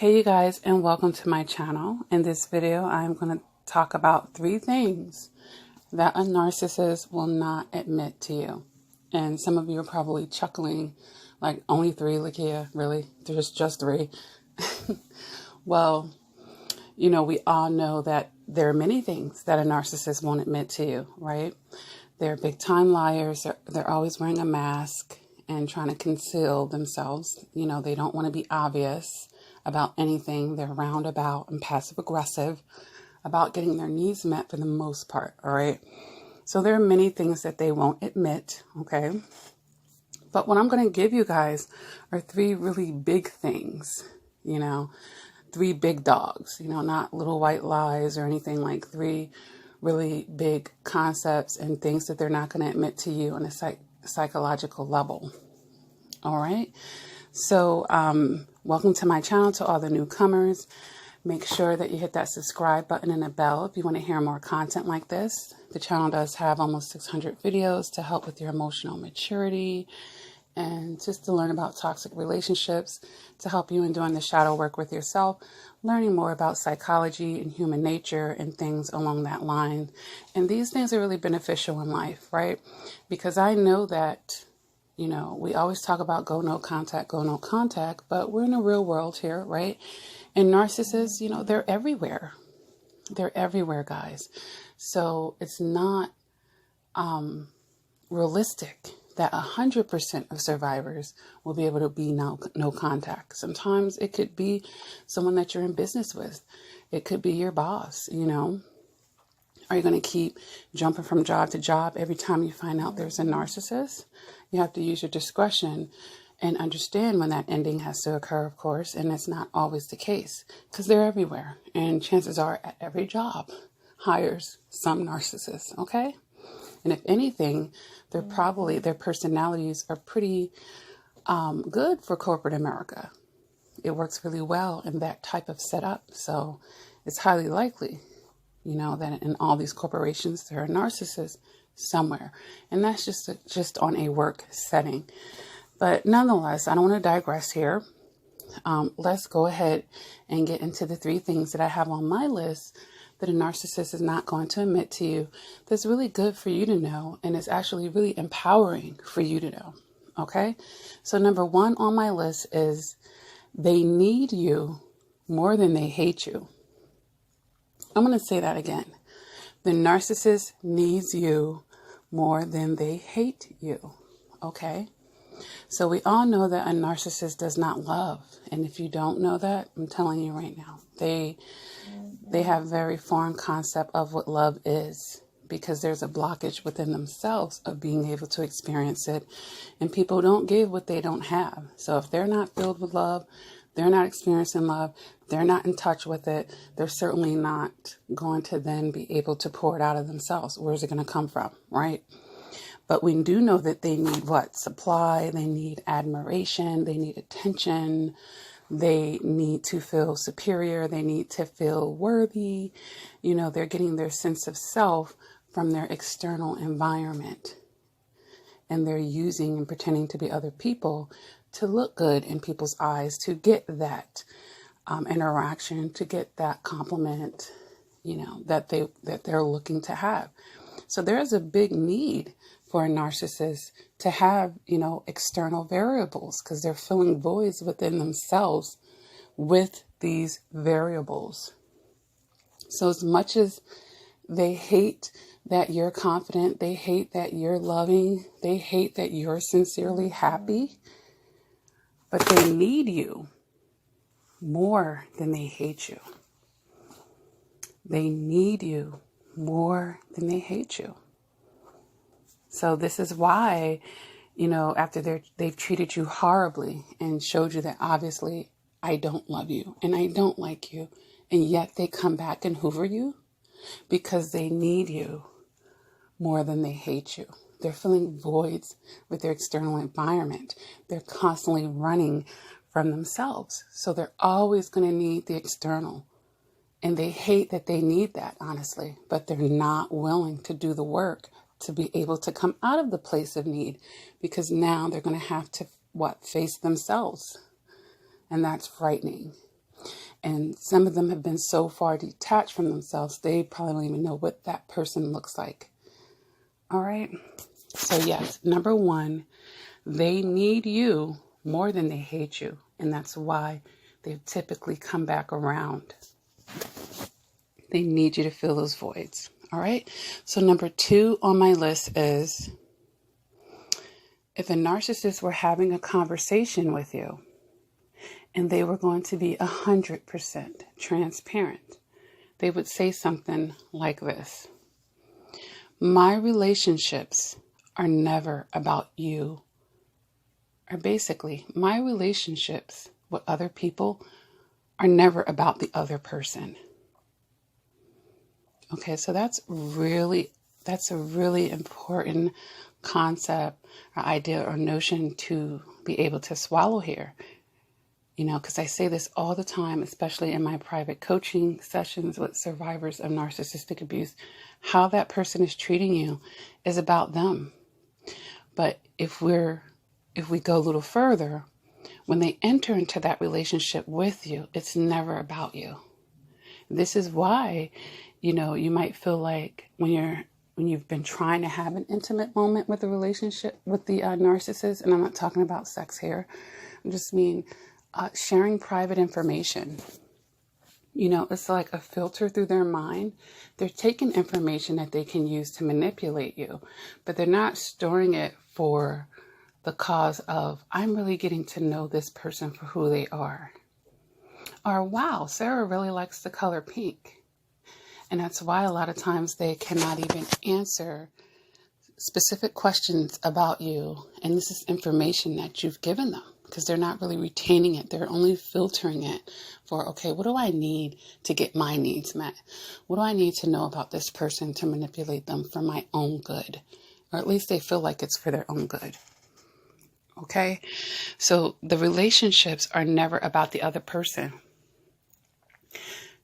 Hey you guys, and welcome to my channel. In this video, I'm going to talk about 3 things that a narcissist will not admit to you. And some of you are probably chuckling, like, only 3, Lakia? Really? There's just 3? Well, we all know that there are many things that a narcissist won't admit to you, right? They're big time liars. They're always wearing a mask and trying to conceal themselves. They don't want to be obvious about anything. They're roundabout and passive aggressive about getting their needs met for the most part. All right. So there are many things that they won't admit. Okay. But what I'm going to give you guys are 3 really big things, 3 big dogs, not little white lies or anything, like 3 really big concepts and things that they're not going to admit to you on a psychological level. All right. So, welcome to my channel. To all the newcomers, make sure that you hit that subscribe button and a bell if you want to hear more content like this. The channel does have almost 600 videos to help with your emotional maturity and just to learn about toxic relationships, to help you in doing the shadow work with yourself, learning more about psychology and human nature and things along that line. And these things are really beneficial in life, right? Because I know that we always talk about go no contact, but we're in a real world here, right? And narcissists, they're everywhere. They're everywhere, guys. So it's not realistic that 100% of survivors will be able to be no contact. Sometimes it could be someone that you're in business with. It could be your boss, Are you going to keep jumping from job to job every time you find out there's a narcissist? You have to use your discretion and understand when that ending has to occur, of course, and it's not always the case because they're everywhere. And chances are at every job hires some narcissists, okay? And if anything, their personalities are pretty good for corporate America. It works really well in that type of setup. So it's highly likely that in all these corporations, there are narcissists somewhere. And that's just on a work setting. But nonetheless, I don't want to digress here. Let's go ahead and get into the 3 things that I have on my list that a narcissist is not going to admit to you. That's really good for you to know. And it's actually really empowering for you to know. Okay. So number 1 on my list is they need you more than they hate you. I'm going to say that again. The narcissist needs you more than they hate you. Okay? So we all know that a narcissist does not love. And if you don't know that, I'm telling you right now, they have very foreign concept of what love is, because there's a blockage within themselves of being able to experience it. And people don't give what they don't have. So if they're not filled with love, they're not experiencing love, they're not in touch with it, they're certainly not going to then be able to pour it out of themselves. Where's it going to come from, right? But we do know that they need what? Supply, they need admiration, they need attention, they need to feel superior, they need to feel worthy. They're getting their sense of self from their external environment. And they're using and pretending to be other people to look good in people's eyes, to get that interaction, to get that compliment, that they're looking to have. So there's a big need for a narcissist to have, external variables, because they're filling voids within themselves with these variables. So as much as they hate that you're confident, they hate that you're loving, they hate that you're sincerely happy, but they need you more than they hate you. They need you more than they hate you. So this is why, after they've treated you horribly and showed you that obviously I don't love you and I don't like you, and yet they come back and hoover you because they need you more than they hate you. They're filling voids with their external environment. They're constantly running from themselves. So they're always going to need the external. And they hate that they need that, honestly. But they're not willing to do the work to be able to come out of the place of need. Because now they're going to have to, face themselves. And that's frightening. And some of them have been so far detached from themselves, they probably don't even know what that person looks like. All right. So yes, number one, they need you more than they hate you. And that's why they typically come back around. They need you to fill those voids. All right. So number two on my list is, if a narcissist were having a conversation with you and they were going to be 100% transparent, they would say something like this: my relationships are never about you. Or basically, my relationships with other people are never about the other person. Okay, so that's a really important concept or idea or notion to be able to swallow here. You know, because I say this all the time, especially in my private coaching sessions with survivors of narcissistic abuse. How that person is treating you is about them. But if we go a little further, when they enter into that relationship with you, it's never about you. This is why, you know, you might feel like when you've been trying to have an intimate moment with a relationship with the narcissist, and I'm not talking about sex here, I just mean sharing private information. You know, it's like a filter through their mind. They're taking information that they can use to manipulate you, but they're not storing it for the cause of, I'm really getting to know this person for who they are. Or, wow, Sarah really likes the color pink. And that's why a lot of times they cannot even answer specific questions about you. And this is information that you've given them because they're not really retaining it. They're only filtering it for, okay, what do I need to get my needs met? What do I need to know about this person to manipulate them for my own good? Or at least they feel like it's for their own good. Okay? So the relationships are never about the other person.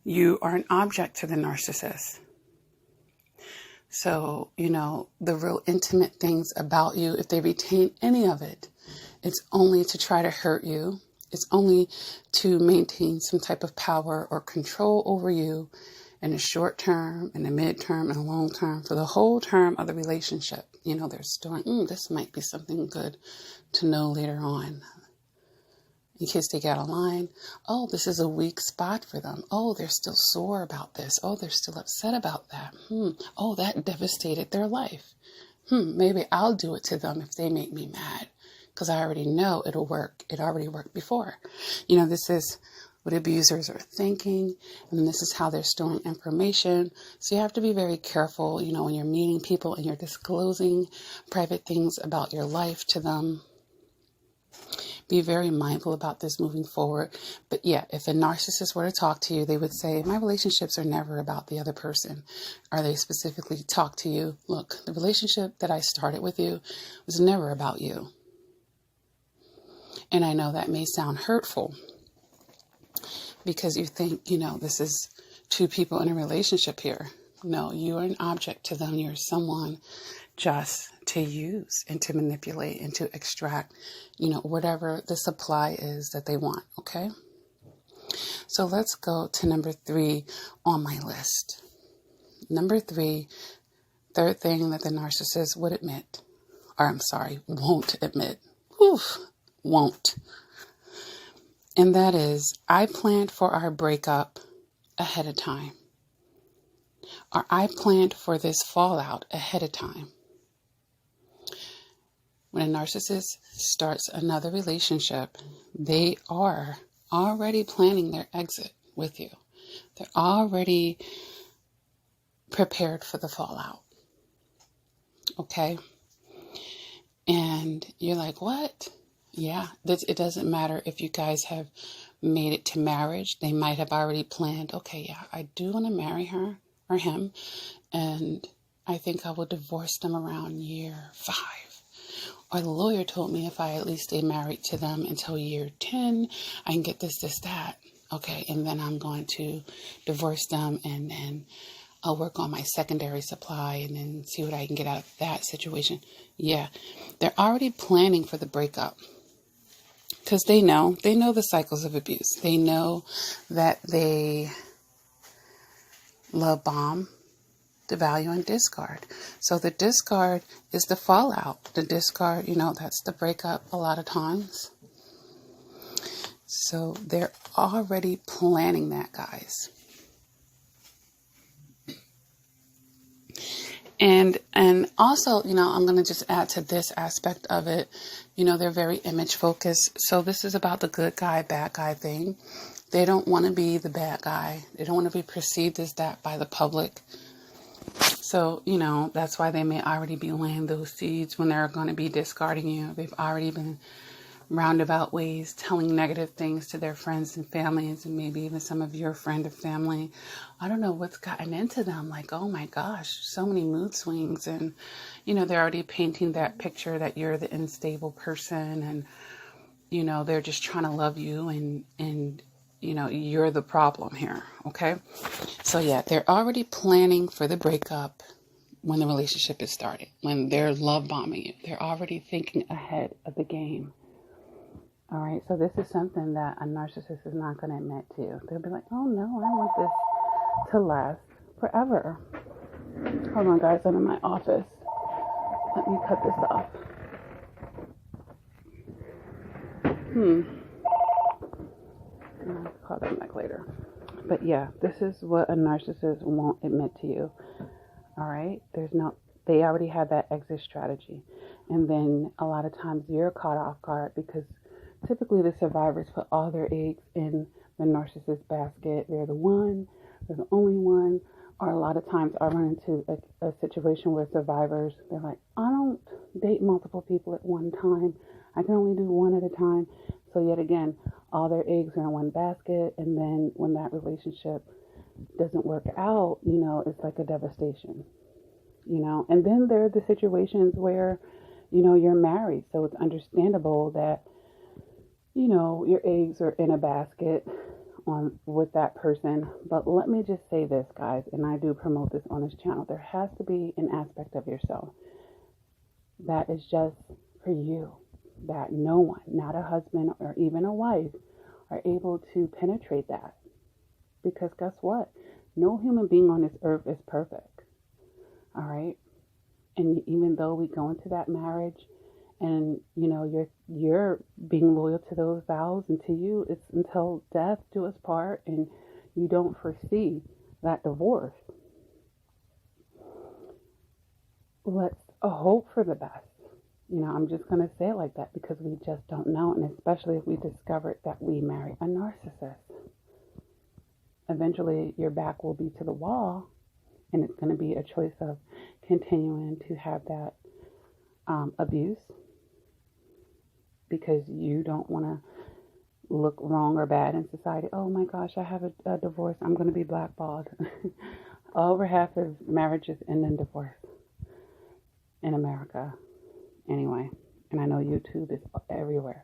You are an object to the narcissist. So, you know, the real intimate things about you, if they retain any of it, it's only to try to hurt you. It's only to maintain some type of power or control over you in the short term, in the mid-term, and the long term, for the whole term of the relationship. You know, they're storing, this might be something good to know later on. In case they get a line, oh, this is a weak spot for them. Oh, they're still sore about this. Oh, they're still upset about that. Oh, that devastated their life. Maybe I'll do it to them if they make me mad, because I already know it'll work. It already worked before. You know, this is what abusers are thinking, and this is how they're storing information. So you have to be very careful, you know, when you're meeting people and you're disclosing private things about your life to them. Be very mindful about this moving forward. But yeah, if a narcissist were to talk to you, they would say, my relationships are never about the other person. Or they specifically talk to you, look, the relationship that I started with you was never about you. And I know that may sound hurtful because you think, you know, this is two people in a relationship here. No, you are an object to them. You're someone just to use and to manipulate and to extract, you know, whatever the supply is that they want. Okay. So let's go to number 3 on my list. Number 3, third thing that the narcissist would admit, or won't admit. Won't. And that is, I planned for our breakup ahead of time. Or I planned for this fallout ahead of time. When a narcissist starts another relationship, they are already planning their exit with you. They're already prepared for the fallout. Okay? And you're like, what? Yeah, it doesn't matter if you guys have made it to marriage. They might have already planned, okay, yeah, I do want to marry her or him, and I think I will divorce them around year 5. Or the lawyer told me if I at least stay married to them until year 10, I can get this, that. Okay, and then I'm going to divorce them, and then I'll work on my secondary supply and then see what I can get out of that situation. Yeah, they're already planning for the breakup. Because they know the cycles of abuse. They know that they love bomb, devalue, and discard. So the discard is the fallout. The discard, that's the breakup a lot of times. So they're already planning that, guys. And also, I'm going to just add to this aspect of it, they're very image focused. So this is about the good guy, bad guy thing. They don't want to be the bad guy. They don't want to be perceived as that by the public. So, that's why they may already be laying those seeds when they're going to be discarding you. They've already been roundabout ways telling negative things to their friends and families, and maybe even some of your friend or family. I don't know what's gotten into them. Like, oh my gosh, so many mood swings. And, they're already painting that picture that you're the unstable person, and, they're just trying to love you, and you're the problem here. Okay. So yeah, they're already planning for the breakup when the relationship is started, when they're love bombing you. They're already thinking ahead of the game. All right, so this is something that a narcissist is not going to admit to. They'll be like, oh no, I want this to last forever. Hold on, guys, I'm in my office. Let me cut this off. I'll call them back later. But yeah, this is what a narcissist won't admit to you. All right, they already have that exit strategy. And then a lot of times you're caught off guard because typically the survivors put all their eggs in the narcissist basket. They're the one, they're the only one. Or a lot of times I run into a situation where survivors, they're like, I don't date multiple people at one time. I can only do one at a time. So yet again, all their eggs are in one basket. And then when that relationship doesn't work out, it's like a devastation, And then there are the situations where, you're married. So it's understandable that your eggs are in a basket with that person. But let me just say this, guys, and I do promote this on this channel. There has to be an aspect of yourself that is just for you, that no one, not a husband or even a wife, are able to penetrate that. Because guess what? No human being on this earth is perfect. All right? And even though we go into that marriage, and you're being loyal to those vows, and to you it's until death do us part, and you don't foresee that divorce. Let's hope for the best. I'm just going to say it like that because we just don't know, and especially if we discovered that we marry a narcissist. Eventually your back will be to the wall, and it's going to be a choice of continuing to have that abuse, because you don't want to look wrong or bad in society. Oh my gosh, I have a divorce. I'm going to be blackballed. Over half of marriages end in divorce in America. Anyway, and I know YouTube is everywhere.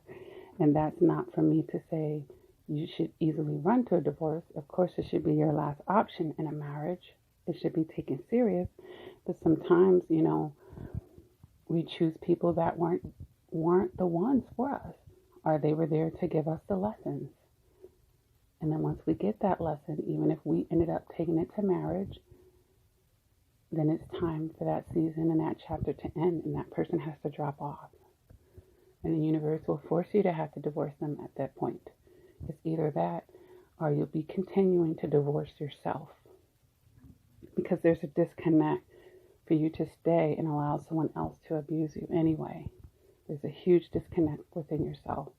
And that's not for me to say you should easily run to a divorce. Of course, it should be your last option in a marriage. It should be taken serious. But sometimes, we choose people that weren't the ones for us, or they were there to give us the lessons. And then once we get that lesson, even if we ended up taking it to marriage, then it's time for that season and that chapter to end, and that person has to drop off. And the universe will force you to have to divorce them at that point. It's either that, or you'll be continuing to divorce yourself, because there's a disconnect for you to stay and allow someone else to abuse you anyway. There's a huge disconnect within yourself,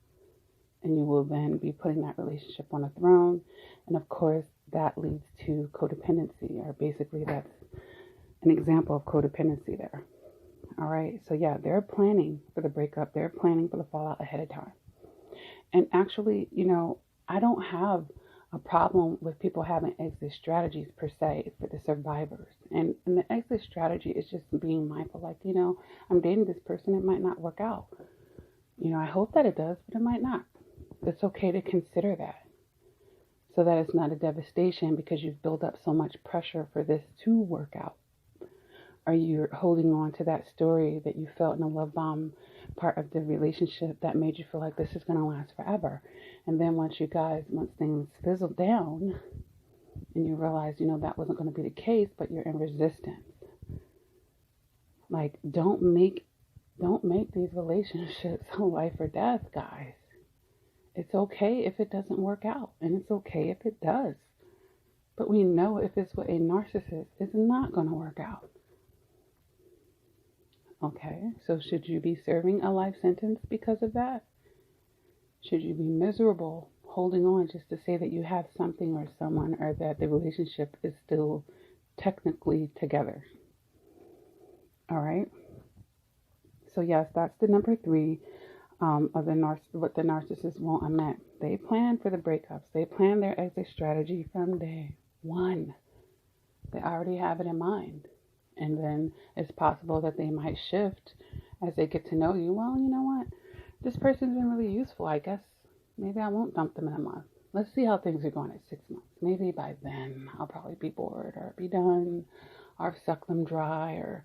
and you will then be putting that relationship on a throne. And of course, that leads to codependency, or basically that's an example of codependency there. All right. So yeah, they're planning for the breakup. They're planning for the fallout ahead of time. And actually, I don't have a problem with people having exit strategies per se for the survivors. And the exit strategy is just being mindful, like, I'm dating this person, it might not work out. I hope that it does, but it might not. It's okay to consider that, so that it's not a devastation because you've built up so much pressure for this to work out. Or you're holding on to that story that you felt in a love bomb part of the relationship that made you feel like this is going to last forever. And then once things fizzled down and you realize, that wasn't going to be the case, but you're in resistance. Like, don't make these relationships a life or death, guys. It's okay if it doesn't work out, and it's okay if it does. But we know if it's with a narcissist, it's not going to work out. Okay, so should you be serving a life sentence because of that? Should you be miserable holding on just to say that you have something or someone, or that the relationship is still technically together? All right. So yes, that's the number 3 of what the narcissist won't admit. They plan for the breakups. They plan their exit strategy from day 1. They already have it in mind. And then it's possible that they might shift as they get to know you. Well, you know what? This person's been really useful. I guess maybe I won't dump them in a month. Let's see how things are going at 6 months. Maybe by then I'll probably be bored or be done, or I've sucked them dry, or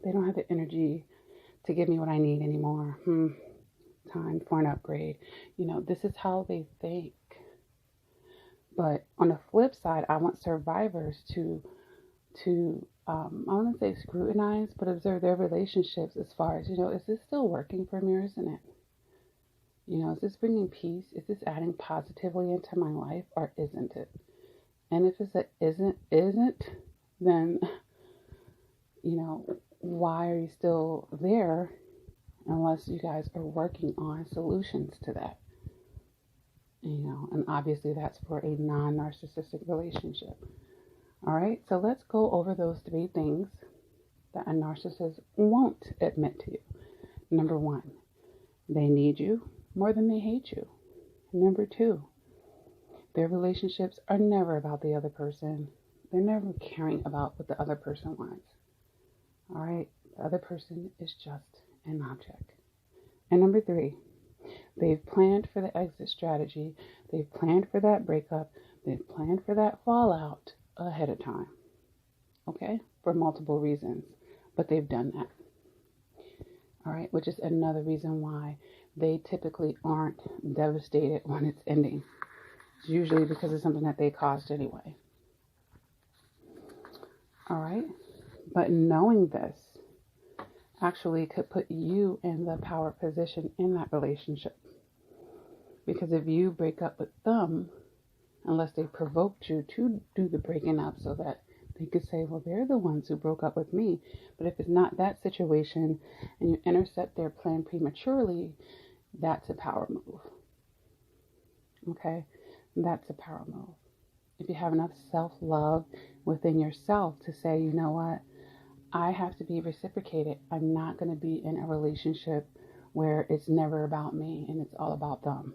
they don't have the energy to give me what I need anymore. Time for an upgrade. This is how they think. But on the flip side, I want survivors to I want to say scrutinize, but observe their relationships as far as, is this still working for me or isn't it? Is this bringing peace? Is this adding positively into my life or isn't it? And if it's isn't, then, why are you still there unless you guys are working on solutions to that? And obviously that's for a non-narcissistic relationship. All right, so let's go over those 3 things that a narcissist won't admit to you. Number 1, they need you more than they hate you. Number 2, their relationships are never about the other person. They're never caring about what the other person wants. All right, the other person is just an object. And number 3, they've planned for the exit strategy. They've planned for that breakup. They've planned for that fallout ahead of time. Okay? For multiple reasons. But they've done that. All right? Which is another reason why they typically aren't devastated when it's ending. It's usually because of something that they caused anyway. All right? But knowing this actually could put you in the power position in that relationship. Because if you break up with them, unless they provoked you to do the breaking up so that they could say, well, they're the ones who broke up with me. But if it's not that situation and you intercept their plan prematurely, that's a power move. Okay? That's a power move. If you have enough self-love within yourself to say, you know what? I have to be reciprocated. I'm not going to be in a relationship where it's never about me and it's all about them.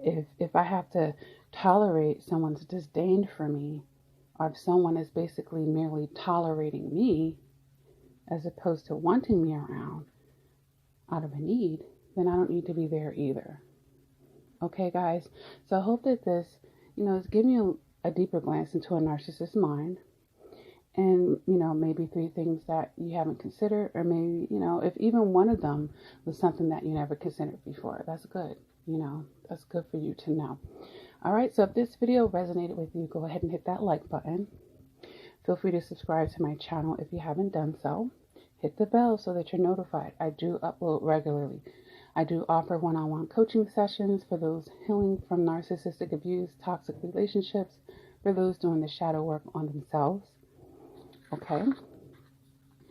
If I have to tolerate someone's disdain for me, or if someone is basically merely tolerating me as opposed to wanting me around out of a need, then I don't need to be there either. Okay, guys? So I hope that this, is giving you a deeper glance into a narcissist's mind. And, maybe 3 things that you haven't considered, or maybe, if even one of them was something that you never considered before, that's good. That's good for you to know. All right. So if this video resonated with you, go ahead and hit that like button. Feel free to subscribe to my channel if you haven't done so. Hit the bell so that you're notified. I do upload regularly. I do offer one-on-one coaching sessions for those healing from narcissistic abuse, toxic relationships, for those doing the shadow work on themselves. Okay.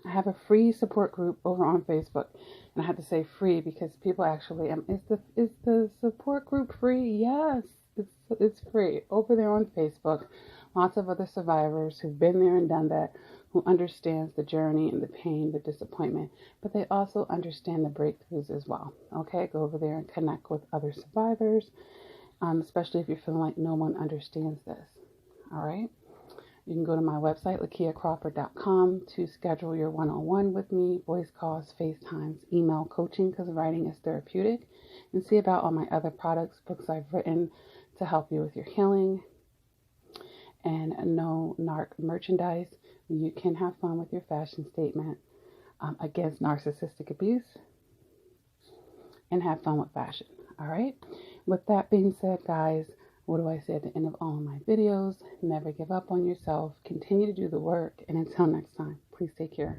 I have a free support group over on Facebook. And I have to say free because people actually, is the support group free? Yes, it's free. Over there on Facebook, lots of other survivors who've been there and done that, who understands the journey and the pain, the disappointment, but they also understand the breakthroughs as well. Okay, go over there and connect with other survivors, especially if you're feeling like no one understands this. All right. You can go to my website, lakiacrawford.com, to schedule your one-on-one with me, voice calls, FaceTimes, email coaching, because writing is therapeutic, and see about all my other products, books I've written to help you with your healing, and no narc merchandise. You can have fun with your fashion statement. against narcissistic abuse, and have fun with fashion. All right. With that being said, guys, what do I say at the end of all of my videos? Never give up on yourself. Continue to do the work. And until next time, please take care.